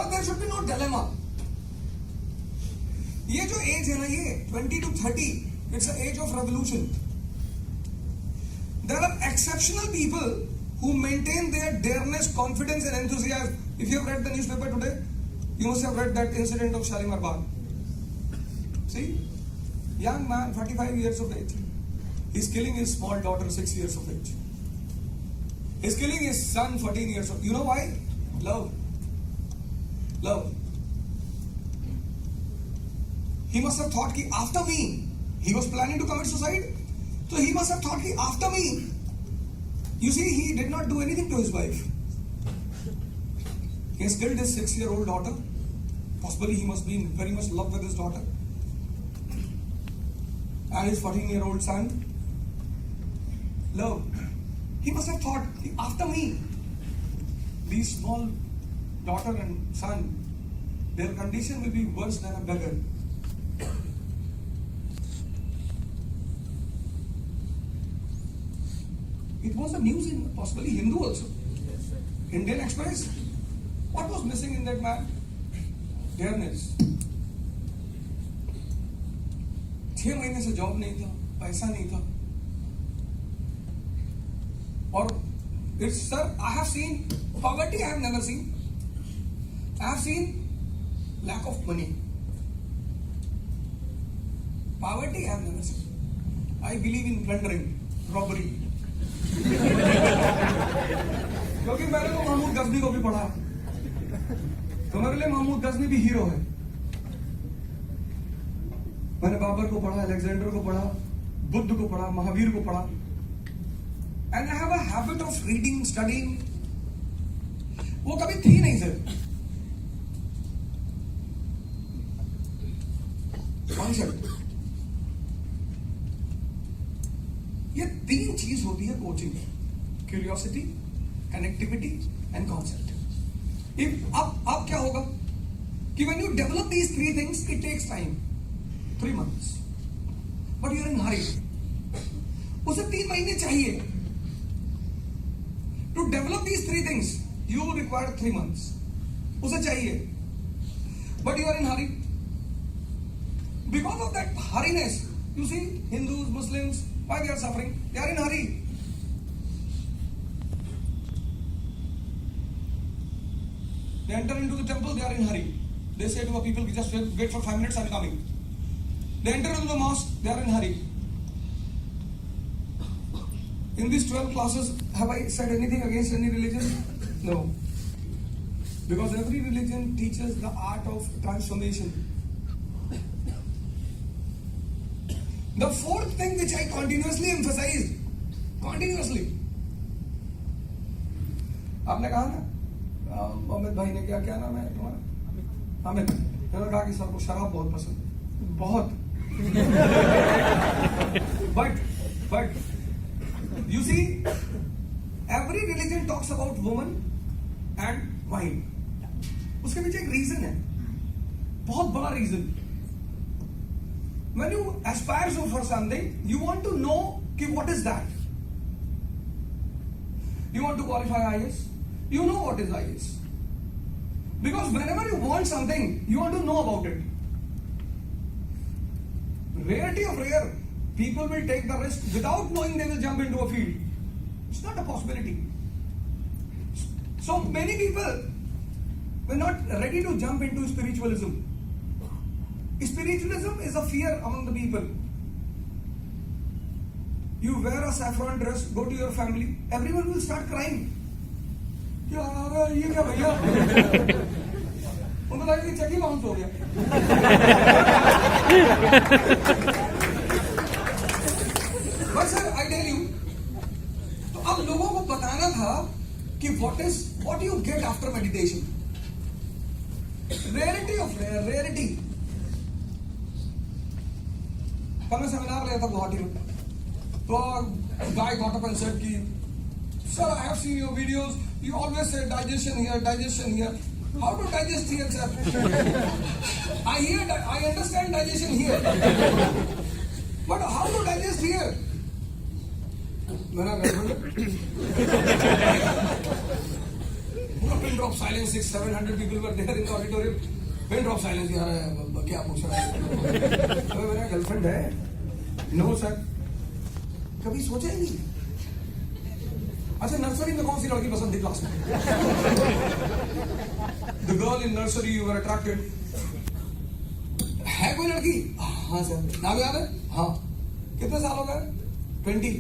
But there should be no dilemma. ये जो as है ना, ये 20 to 30, it's an age of revolution. There are exceptional people who maintain their dareness, confidence and enthusiasm. If you have read the newspaper today, you must have read that incident of Shalimar Bagh. See, young man, 45 years of age, he's killing his small daughter, 6 years of age. He's killing his son, 14 years old. You know why? Love. Love. He must have thought that after me, he was planning to commit suicide. So he must have thought that after me. You see, he did not do anything to his wife. He has killed his 6-year-old daughter. Possibly he must be in very much love with his daughter. And his 14-year-old son. Love. He must have thought, after me, these small daughter and son, their condition will be worse than a beggar. It was the news in possibly Hindu also. Yes, sir. Indian Express. What was missing in that man? Dareness. 6 महीने से job नहीं था, पैसा नहीं था. और it's, sir, I have seen poverty. I have never seen. I have seen lack of money. Poverty I have never seen. I believe in plundering, robbery. क्योंकि मैंने तो महमूद गजनी को भी पढ़ा, तो मेरे लिए महमूद गजनी भी हीरो है. मैंने बाबर को पढ़ा, अलेक्जेंडर को पढ़ा, बुद्ध को पढ़ा, महावीर को पढ़ा. And I have a habit of reading, studying. वो कभी थी नहीं सर. कॉन्सेप्ट. ये 3 चीज होती है कोचिंग में: क्यूरियोसिटी, कनेक्टिविटी एंड कॉन्सेप्ट. अब क्या होगा कि when you develop these 3 things, it takes time, 3 months, but you are in hurry. उसे 3 महीने चाहिए. To develop these 3 things, you require 3 months. उसे चाहिए, but you are in hurry. Because of that hurriness, you see, Hindus, Muslims, why they are suffering? They are in hurry. They enter into the temple, they are in hurry. They say to the people, just wait for 5 minutes, I'm coming. They enter into the mosque, they are in hurry. In these 12 classes, have I said anything against any religion? No. Because every religion teaches the art of transformation. The 4th thing which I continuously emphasize, continuously. आपने कहा ना, अमित भाई ने क्या नाम है तुम्हारा? अमित. मैंने कहा कि सर को शराब बहुत पसंद है, बहुत. But you see, every religion talks about woman and wine. उसके पीछे एक रीजन है, बहुत बड़ा reason. When you aspire for something, you want to know what is that. You want to qualify IAS, you know what is IAS. Because whenever you want something, you want to know about it. Rarity of rare, people will take the risk without knowing they will jump into a field. It's not a possibility. So many people were not ready to jump into spiritualism. Spiritualism is a fear among the people. You wear a saffron dress, go to your family, everyone will start crying. यार ये क्या भैया? उनको लगा कि check ही bounce हो गया. But sir, I tell you, तो अब लोगों को बताना था कि what you get after meditation. Rarity of rare, rarity. कल मैं सेमिनार लिया था गुवाहाटी में, तो guy got up and said कि sir, I have seen your videos, you always say digestion here. How to digest here, sir? I understand digestion here, but how to digest here? मैंने पूरा pin drop silence. 600-700 people were there in the auditorium. Pin drop silence. यार क्या पूछ रहा है? अबे मेरा girlfriend है. No sir. कभी सोचा ही नहीं. अच्छा नर्सरी में कौन सी लड़की पसंद थी क्लास में? The girl in nursery you were attracted. है कोई लड़की? हाँ सर. नाम याद है? हाँ. कितने साल हो गए? 20.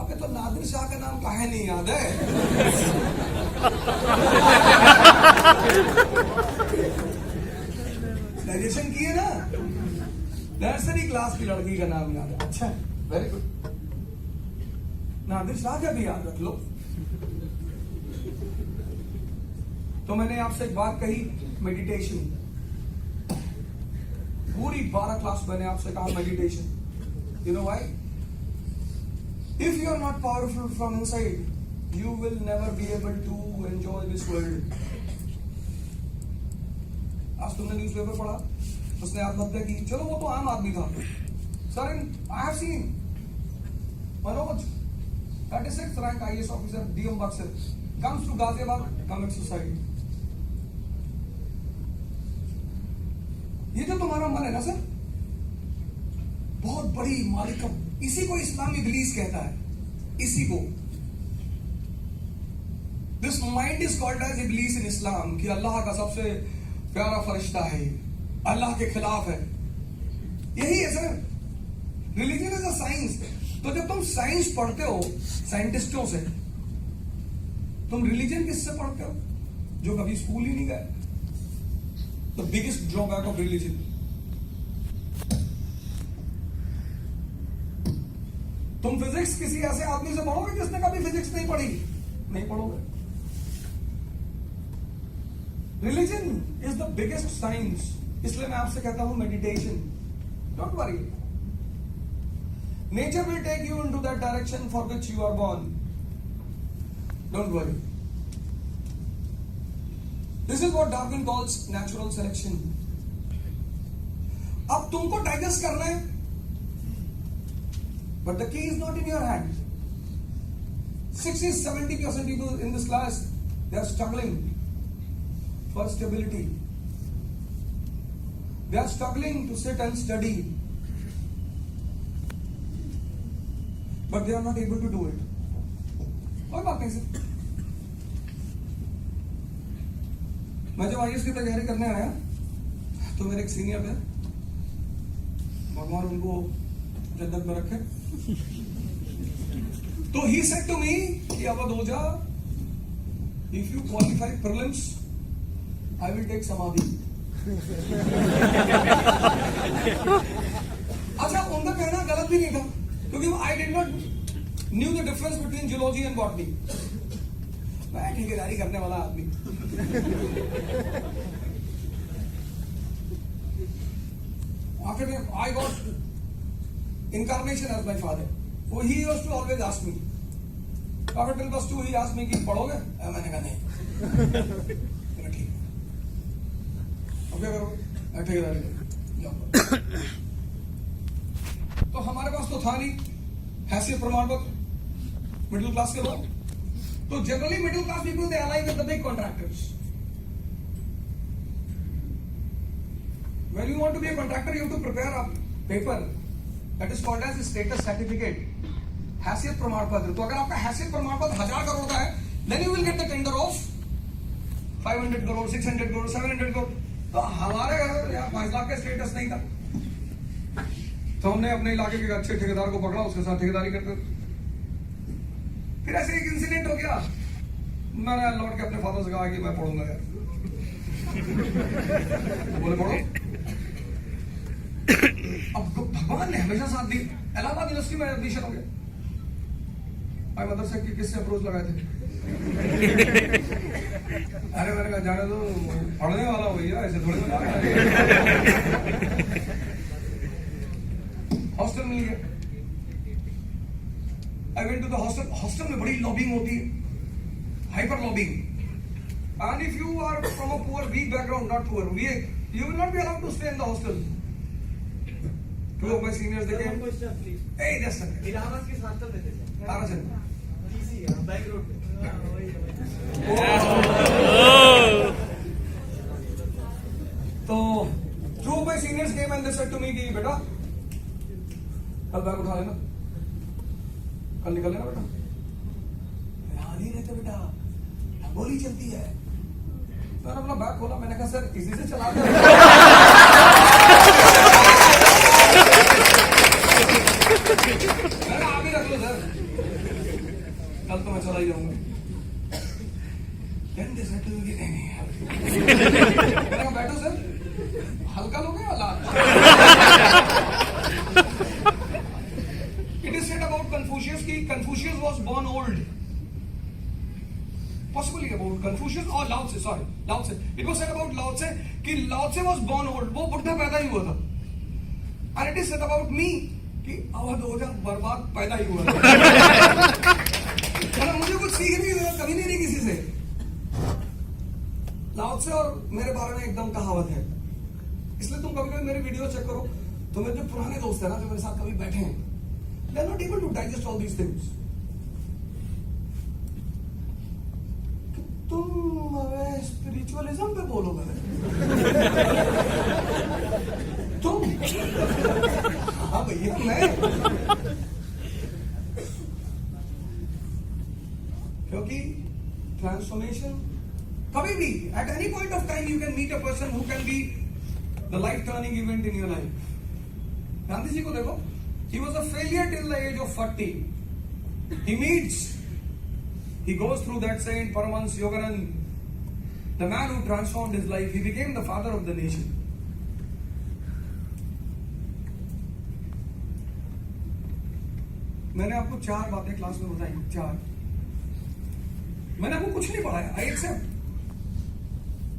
अबे तो नादिर शाह का नाम काहे नहीं याद है? ग्रेजुएशन की है ना? नर्सरी क्लास की लड़की का नाम याद है. अच्छा वेरी गुड. नादिर शाह का भी याद रख लो. तो मैंने आपसे एक बात कही, मेडिटेशन. पूरी 12 क्लास मैंने आपसे कहा meditation. You know why? If you are not powerful from inside, you will never be able to enjoy this world. आज तुमने न्यूज़पेपर पढ़ा, उसने आत्महत्या की. चलो वो तो आम आदमी था. Sir, I have seen Manoj, 36th rank IAS officer, DM Buxer, comes to Ghaziabad, commits suicide. ये जो तुम्हारा मन है ना सर, बहुत बड़ी मालिक का, इसी को इस्लामी इब्लीस कहता है. इसी को this mind is called as Iblis in Islam, कि अल्लाह का सबसे प्यारा फरिश्ता है, अल्लाह के खिलाफ है. यही है sir. Religion is a science. तो जब तुम साइंस पढ़ते हो साइंटिस्टों से, तुम रिलीजन किससे पढ़ते हो? जो कभी स्कूल ही नहीं गए. The biggest drawback of religion. तुम फिजिक्स किसी ऐसे आदमी से पढ़ोगे जिसने कभी फिजिक्स नहीं पढ़ी? नहीं पढ़ोगे. Religion is the biggest science. इसलिए मैं आपसे कहता हूं meditation. Don't worry. Nature will take you into that direction for which you are born. Don't worry. This is what Darwin calls natural selection. अब तुमको डाइजेस्ट करना है, but the key is not in your hand. 60-70% people in this class, they are struggling for stability. They are struggling to sit and study, but they are not able to do it. कोई बात नहीं sir. मैं जब IAS की तैयारी करने आया तो मेरे एक सीनियर थे, भगवान उनको जन्नत में रखे. तो he said to me कि अवध ओझा, if you qualify prelims, I will take समाधि. अच्छा उनका कहना गलत भी नहीं था, क्योंकि I did not knew the difference between zoology and botany. मैं ठेकेदारी करने वाला आदमी. After that, I got incarnation as my father. So he used to always ask me. After till +2 he asked me कि पढ़ोगे? मैंने कहा नहीं. ठीक. अब क्या करोगे? ठेकेदारी. तो हमारे पास तो था नहीं हैसियत प्रमाण पत्र. मिडिल क्लास के लोग. तो generally middle class people they align with the big contractors. When you want to be a contractor, you have to prepare a paper. That is called as status certificate. हैसियत प्रमाण पत्र. तो अगर आपका हैसियत प्रमाण पत्र 1000 करोड़ का है, then you will get the tender of 500 crore, 600 crore, 700 crore. तो हमारे घर यहाँ 5 लाख का स्टेटस नहीं था. तो हमने अपने इलाके के अच्छे ठेकेदार को पकड़ा, उसके साथ ठेकेदारी करते. फिर ऐसे एक इंसिडेंट हो गया. मैंने लौट के अपने फादर से कहा कि मैं पढ़ूंगा यार. बोले पढ़ो. अब भगवान ने हमेशा साथ दी. इलाहाबाद यूनिवर्सिटी में एडमिशन हो गया. भाई मदरसे की किससे अप्रोच लगाए थे? अरे मैंने कहा जाने दो, पढ़ने वाला हो भैया, ऐसे थोड़ी ना. हॉस्टल मिल गया. I went to the hostel. Hostel में बड़ी लॉबिंग होती है, hyper lobbying. And if you are from a poor weak background, not poor, weak, you will not be allowed to stay in the hostel. Two of my seniors, they came. Hey, yes sir. Allahabad किस hostel में थे? Tarachand. Back road पे. बेटा कल bag उठा लेना, कल निकल लेना बेटा। ध्यान ही रहते बेटा, गोली चलती है। मैंने अपना बैग खोला, मैंने कहा सर इसी से चला दे। मैंने आप ही रख लो सर, कल तो मैं चला ही जाऊंगा। मैंने कहा बैठो सर, हल्का लोगे या लाल? It is said about Confucius कि Confucius was born old. Possibly about Confucius or Lao Tse, sorry, Lao Tse. It was said about Lao Tse कि Lao Tse was born old. वो बुढ़ा पैदा ही हुआ था. And it is said about me कि अवध ओझा बर्बाद पैदा ही हुआ था. मतलब मुझे कुछ सीख नहीं हुआ, कभी नहीं किसी से. लाओ त्से और मेरे बारे में एकदम कहावत है. इसलिए तुम कभी कभी मेरे वीडियो चेक करो तो मेरे जो पुराने दोस्त है ना, जो मेरे साथ कभी बैठे हैं, they are not able to digest all these things. तुम स्पिरिचुअलिज्म पे बोलोगे तुम? हाँ भैया मैं, क्योंकि ट्रांसफॉर्मेशन कभी भी at any point of time you can meet a person who can be the life turning event in your life. Gandhi ji को देखो, he was a failure till the age of 40. He meets, he goes through that saint Paramahansa Yogananda, the man who transformed his life. He became the father of the nation. मैंने आपको 4 बातें class में बताई, 4. मैंने आपको कुछ नहीं पढ़ाया, आई एक्सेप्ट.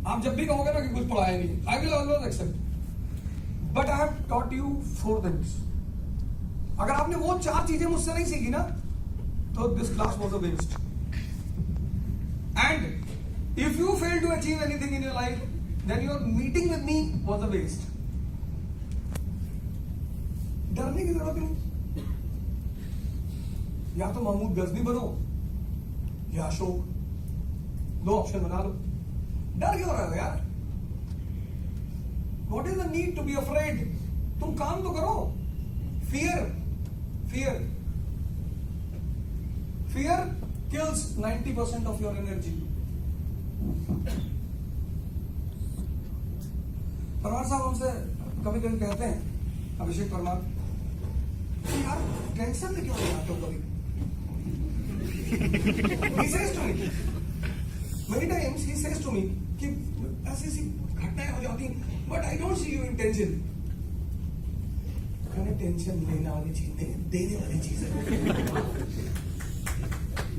आप जब भी कहोगे ना कि कुछ पढ़ाया नहीं, I will always accept, but I have taught you 4 things. अगर आपने वो 4 चीजें मुझसे नहीं सीखी ना, तो this class was a waste. And if you fail to achieve anything in your life, then your meeting with me was a waste. डरने की जरूरत नहीं. या तो महमूद गजनी बनो या अशोक, 2 ऑप्शन बना लो. डर क्यों रहे हो यार? What is the need to be afraid? तुम काम तो करो. Fear kills 90% of your energy. Parmar साहब हमसे कभी कभी कहते हैं, अभिषेक परमार, यार टेंशन में क्यों नहीं आते हो कभी? He says to me, many times he says to me कि ऐसी ऐसी घटनाएं हो जाती हैं, but I don't see you in tension. मैंने टेंशन लेने वाली चीज नहीं, देने वाली चीज है.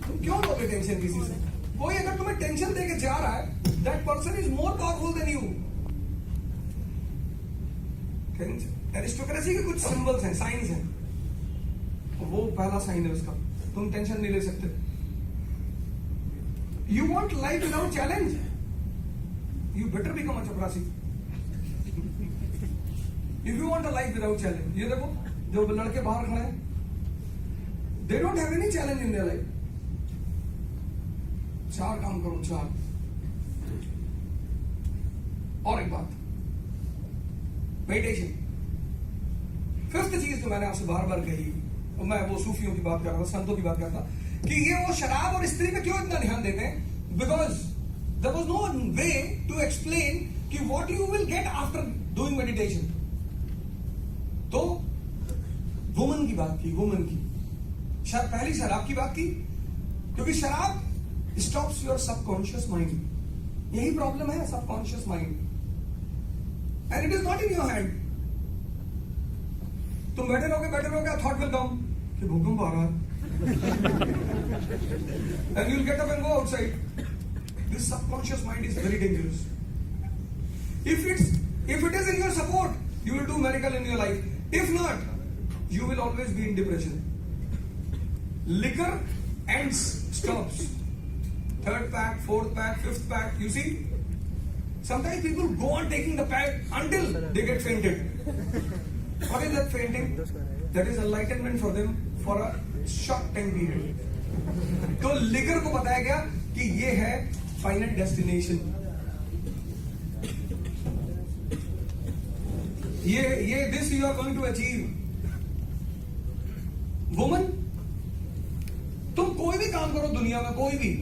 तुम क्यों लोगे टेंशन किसी से? कोई अगर तुम्हें टेंशन देके जा रहा है, that person is more powerful than you. Aristocracy के कुछ सिंबल्स हैं, साइंस हैं. वो पहला साइन है उसका. तुम टेंशन नहीं ले सकते. You want life without challenge? You better become a chaprasi. If you want a life without challenge, ये देखो जो लड़के बाहर खड़े हैं, they don't have any challenge in their life. 4 काम करो, 4. और एक बात, मेडिटेशन. 5th चीज तो मैंने आपसे बार बार कही, और मैं वो सूफियों की बात कर रहा था, संतों की बात करता कि ये वो शराब और स्त्री पे क्यों इतना ध्यान देते हैं? Because there was no way to explain कि what you will get after doing meditation. तो वुमन की बात की, वुमन की पहली शराब की बात की, क्योंकि शराब स्टॉप्स योर सबकॉन्शियस माइंड. यही प्रॉब्लम है, subconscious mind. And it is not in your hand. तुम बैठे रहोगे, थॉट विल कम कि भूकंप आ रहा है. And you'll get up and go outside. This subconscious mind is very dangerous. If it is in your support, you will do miracle in your life. If not, you will always be in depression. Liquor ends, stops. 3rd pack, 4th pack, 5th pack. You see, sometimes people go on taking the pack until they get fainted. What is that fainting? That is enlightenment for them for a short time period. तो लिकर को बताया गया कि ये है final destination. ये this you are going to achieve. Woman, तुम कोई भी काम करो दुनिया में, कोई भी,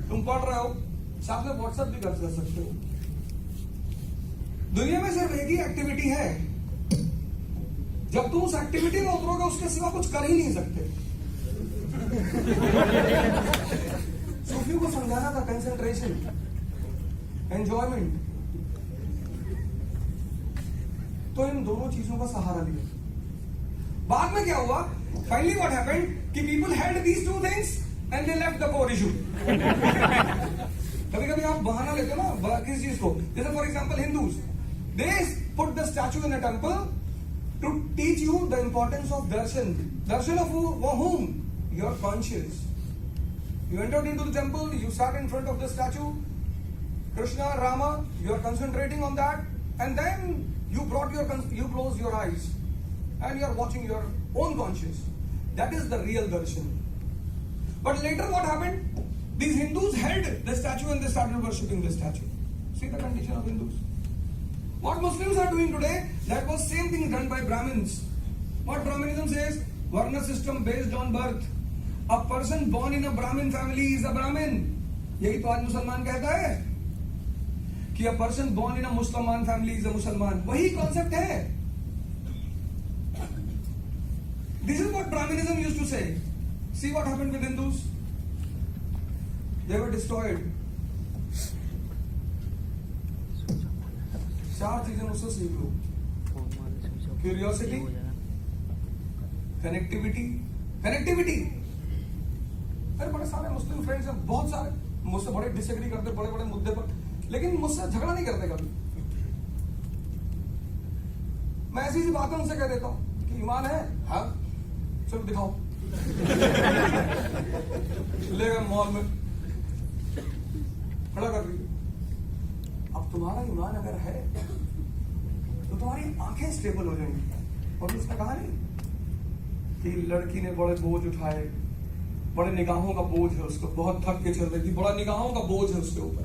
तुम पढ़ रहे हो, साथ में व्हाट्सएप भी कर सकते हो। दुनिया में सिर्फ एक ही एक्टिविटी है, जब तुम उस एक्टिविटी में उतरोगे उसके सिवा कुछ कर ही नहीं सकते। सूफियों को समझाना था कंसंट्रेशन, एंजॉयमेंट, तो इन दोनों चीजों का सहारा लिया। बाद में क्या हुआ? फाइनली व्हाट हैपेंड कि people had these two things and they left the core issue. कभी कभी आप बहाना लेते हो ना किसी चीज को, जैसे for example Hindus, they put the statue in a temple to teach you the importance of darshan. Darshan of whom? Your conscience. You entered into the temple, you sat in front of the statue, Krishna, Rama, you are concentrating on that, and then you close your eyes and you are watching your own conscience. That is the real darshan. But later what happened? These Hindus held the statue and they started worshipping the statue. See the condition of Hindus. What Muslims are doing today, that was same thing done by Brahmins. What Brahmanism says? Varna system based on birth. A person born in a Brahmin family is a Brahmin. यही तो आज मुसलमान कहता है कि a person born in a Musliman family is a Musliman. वही concept है। This is what Brahminism used to say. See what happened with Hindus? They were destroyed. चार चीजें मुझसे सीख लो। Curiosity, connectivity. अरे बड़े सारे मुस्लिम फ्रेंड्स हैं, बहुत सारे, मुझसे बड़े डिसएग्री करते बड़े बड़े मुद्दे पर, लेकिन मुझसे झगड़ा नहीं करते कभी। मैं ऐसी बातें उनसे कह देता हूं कि ईमान है, हाँ चलो दिखाओ। ले गए मॉल में, खड़ा कर रही। अब तुम्हारा ईमान अगर है तो तुम्हारी आंखें स्टेबल हो जाएंगी। और उसने कहा नहीं कि लड़की ने बड़े बोझ उठाए, बड़े निगाहों का बोझ है उसको, बहुत थक के चल रही थी, बड़ा निगाहों का बोझ है उसके ऊपर।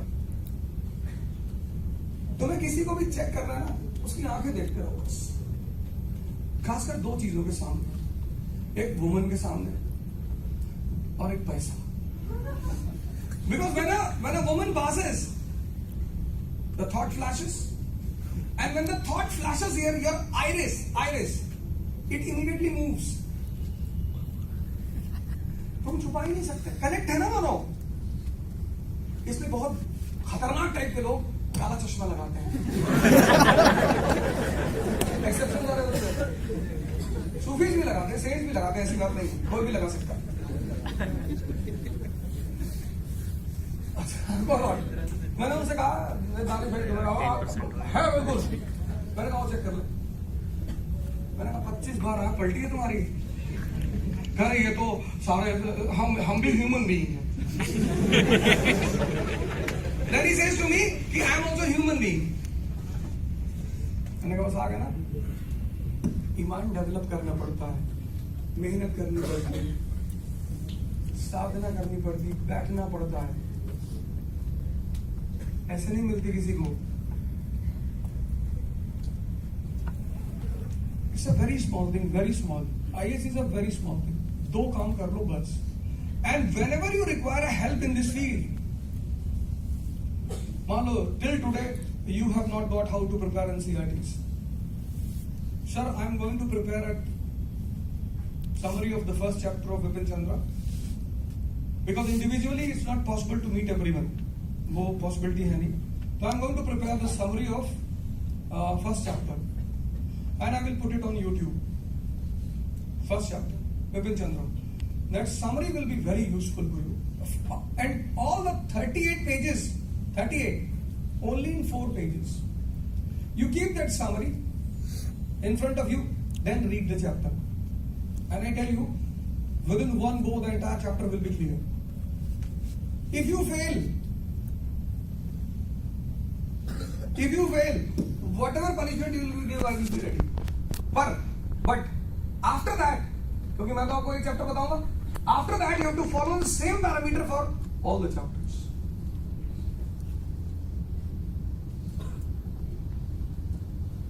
तुम्हें किसी को भी चेक करना है ना, उसकी आंखें देखते रहो बस। खासकर दो चीजों के सामने, एक वुमन के सामने और एक पैसा। Because when a woman passes, the thought flashes, and when the thought flashes here, your iris, it immediately moves. तुम छुपा ही नहीं सकते, कनेक्ट है ना दोनों। इसलिए बहुत खतरनाक टाइप के लोग काला चश्मा लगाते हैं। एक्सेप्शन सूफीज भी लगाते हैं, सेंट्स भी लगाते हैं, ऐसी बात नहीं, कोई भी लगा सकता है। मैंने उनसे कहा है बिल्कुल, मैंने कहा चेक कर लो। मैंने कहा 25 बार आंख पलटी है तुम्हारी। कह रही है तो सारे हम भी ह्यूमन बीइंग हैं। Then he says to me कि I am also human being. मैंने कहा बस आ गया ना। ईमान डेवलप करना पड़ता है, मेहनत करनी पड़ती है, साधना करनी पड़ती, बैठना पड़ता है, ऐसे नहीं मिलती किसी को। It's a very small thing, very small. IAS is a very small thing. 2 काम कर लो बस। And whenever you require a help in this field, मान लो till today you have not got how to prepare NCERTs. Sir, I am going to prepare a summary of the first chapter of Vipin Chandra because individually it's not possible to meet everyone. वो possibility है नहीं। तो I am going to prepare the summary of first chapter and I will put it on YouTube. First chapter, Vipin Chandra. That summary will be very useful for you. And all the 38 pages, 38, only in 4 pages. You keep that summary in front of you, then read the chapter. And I tell you, within one go, the entire chapter will be clear. If you fail, whatever punishment you will give, I will be ready. But after that, क्योंकि मैं तो आपको एक chapter बताऊंगा, after that you have to follow the same parameter for all the chapters.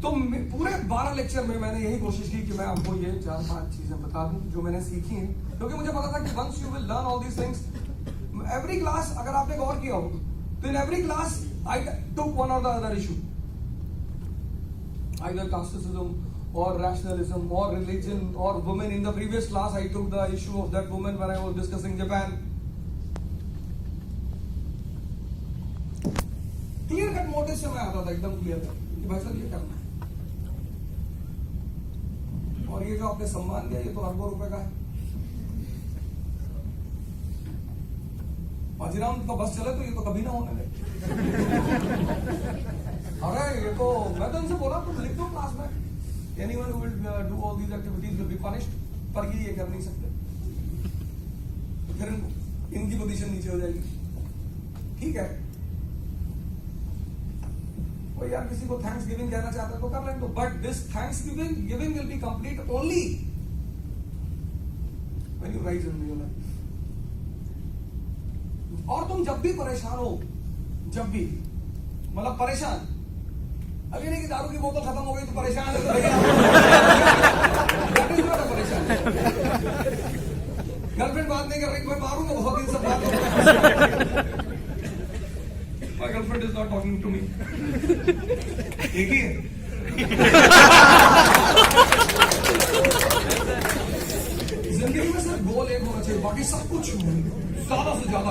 तो पूरे 12 lecture में मैंने यही कोशिश की कि मैं आपको ये 4-5 चीजें बता दूं जो मैंने सीखी हैं, क्योंकि मुझे पता था कि once you will learn all these things, every class, अगर आपने गौर किया हो तो in every class I took one और the other issue, either casteism or rationalism or religion or women. In the previous class I took the issue of that woman when I was discussing Japan. Clear cut motive से मैं आता था, एकदम clear था कि भाई साहब ये करना है, और ये जो आपने सम्मान दिया ये तो अरबों रुपए का है। बाजीराम का बस चले तो ये तो कभी ना होने लगे। अरे ये तो मैं तो इनसे बोला तुम लिख दो क्लास में, anyone who will do all these activities will be punished, पर ये कर नहीं सकते, फिर इनकी पोजीशन नीचे हो जाएगी। ठीक है, कोई यार किसी को थैंक्स गिविंग कहना चाहता है तो कर लें, तो but this thanks giving will be complete only when you rise in your life. और तुम जब भी परेशान हो, जब भी मतलब परेशान, अभी नहीं कि दारू की बोतल खत्म हो गई तो परेशान है, तो परेशान गर्लफ्रेंड बात नहीं कर रही, मैं मारूंगा बहुत दिन से बात। My girlfriend is not talking to me. एक ही है। जिंदगी में सिर्फ गोल एक होना चाहिए, बाकी सब कुछ ज्यादा से ज्यादा।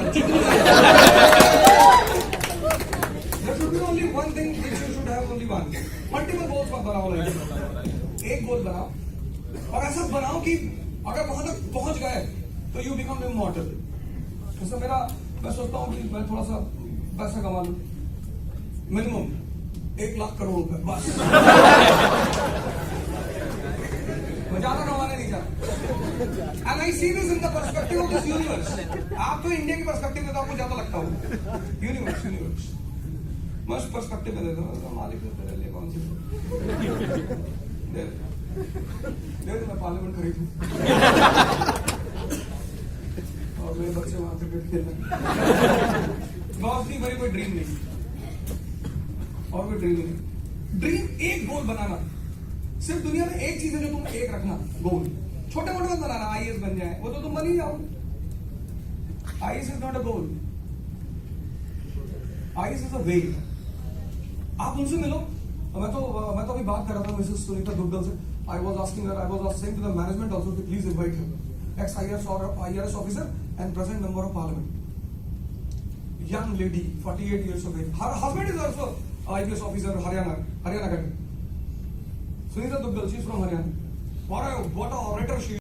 There should be only one thing which you should have only one. Multiple goals मत बनाओ लाइफ में, एक गोल बनाओ और ऐसा बनाओ कि अगर वहां तक पहुंच गए तो यू बिकम इमॉर्टल। जैसे मैं सोचता हूँ कि मैं थोड़ा सा पैसा कमा लूं, मिनिमम 1 लाख करोड़ रुपए बस। मैं ज्यादा कमाने नहीं चाहता। And I see this in the perspective of this universe. आप तो इंडिया की पर्सपेक्टिव में तो आपको ज्यादा लगता होगा, यूनिवर्स मैं उस पर्सपेक्टिव में देता हूँ, मालिक ने तेरे लिए कौन सी दे मैं पार्लियामेंट खरीदूं और मेरे बच्चे वहां क्रिकेट खेलना। बॉस नहीं, मेरी कोई ड्रीम नहीं, और कोई ड्रीम नहीं। ड्रीम एक गोल बनाना, सिर्फ दुनिया में एक चीज है जो तुम एक रखना गोल, छोटे मोटे मत बनाना। आईएएस बन जाए वो तो तुम बन ही जाओ। IAS is not a goal, IAS is a way. आप उनसे मिलो, मैं तो अभी बात कर रहा था मिसेस सुनीता दुग्गल से। I was saying to the management also कि please invite him, ex IAS officer and present member of parliament, young lady, 48 years of age. Her husband is also IPS officer, Haryana Cadet. Sunita Duggal, she is from Haryana. What a orator she is.